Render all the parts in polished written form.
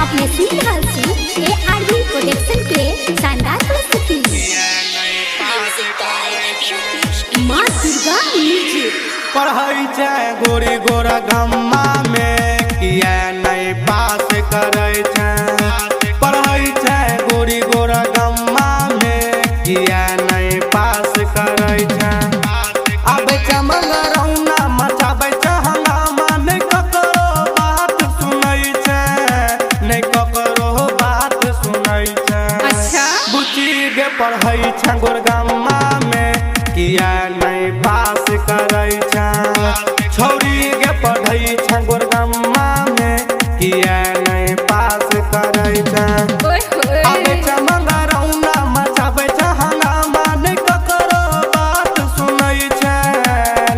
अपने सुन रहल छी ARV प्रोडक्शन के शानदार प्रस्तुति माँ दुर्गा म्यूजिक। पढ़ाई छै गोरी गोरा गम्मा में किया नहीं पास करे छै। पढ़ाई छै गोरी गोरा गम्मा में किया नहीं पास करे छै। आबे छै मंगरौना मचाबे छै हंगामा, नहीं ककरो बात सुनै छै, नहीं ककरो बात सुनै छै। अच्छा बुची गे पढ़ाई छै गोर गम्मा में किया नहीं पास करे छै। छौरी गे पढ़ाई छै गोर गम्मा में किया नहीं पास करे छै। आबे छै मंगरौना मचाबे छै हंगामा, नहीं ककरो बात सुनै छै,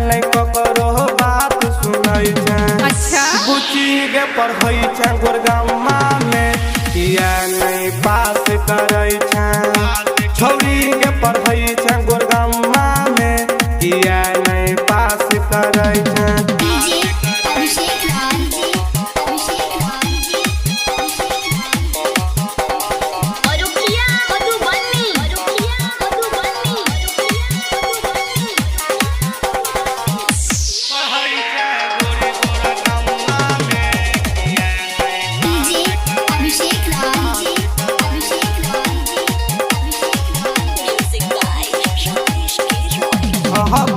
नहीं ककरो बात सुनै छै। अच्छा बुची गे पढ़ाई छै गोर गम्मा में किया नहीं पास करे छै। छौरी गे पढ़ाई छै गोर गम्मा में किया नहीं पास करे छै।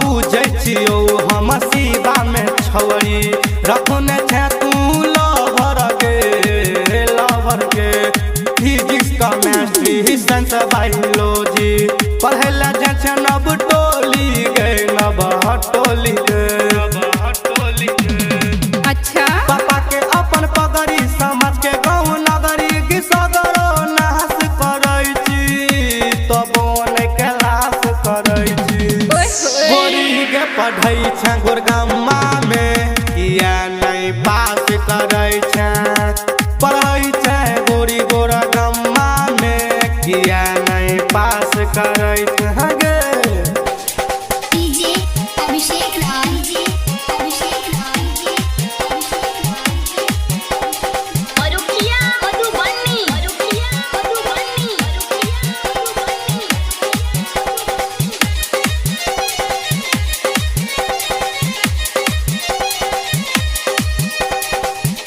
बुझै छियौ हम सीबा में छौरी रखने छै तू लवर के फिजिक्स केमिस्ट्री साइंस बायोलॉजी पढ़ै ला जाइ छै नव टोली गे नव टोली गे। अच्छा पापा के अपन पगड़ी समझ के गाँव नगरी गिसगरो नाश करै छी, तबो नहीं क्लास करै छी। गोरी गे पढ़ाई छै गोर गम्मा में किया नहीं पास करे छै। पढ़ाई छै गोरी गोरा गम्मा में किया नहीं पास करे छै गे।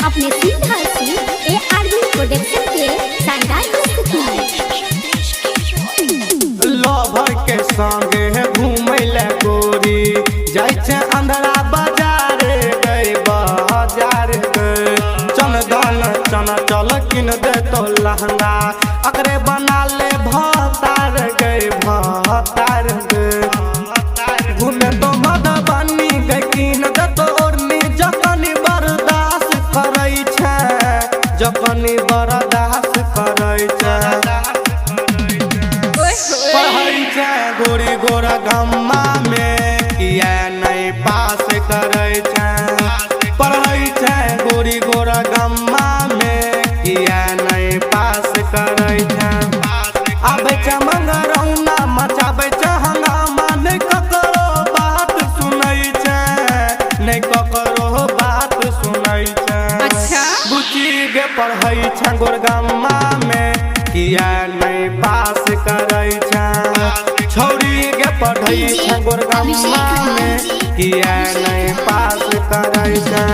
अपने सुन रहल छी ARV प्रोडक्शन के शानदार प्रस्तुति लवर के संगे घूमै ले गोरी जाइ छै अंधरा बाजार गई बाजार गई। चंदन चना चल किन दे तो लहंगा अकरे बना ले भतार गई भतार गई। घूमे तो मधुबनी गई किन दे तो ओढ़नी जखनी बर्दाश्त करै छै, जखनी बर्दाश्त करै छै। पढ़ाई छै गोरी गोरा गम्मा में किया नहीं पास करे छै। पढ़ाई छै गोरी गोरा गम्मा में किया नहीं पास करे छै। आबे छै मंगरौना मचाबे छै हंगामा, नहीं ककरो बात सुनै छै, नहीं ककरो बात सुनै छै। अच्छा बुची गे पढ़ाई छै गोर गम्मा में किया नहीं पास करे छै। छौरी गे पढ़ाई छै गोर गम्मा में किया नहीं पास करे छै।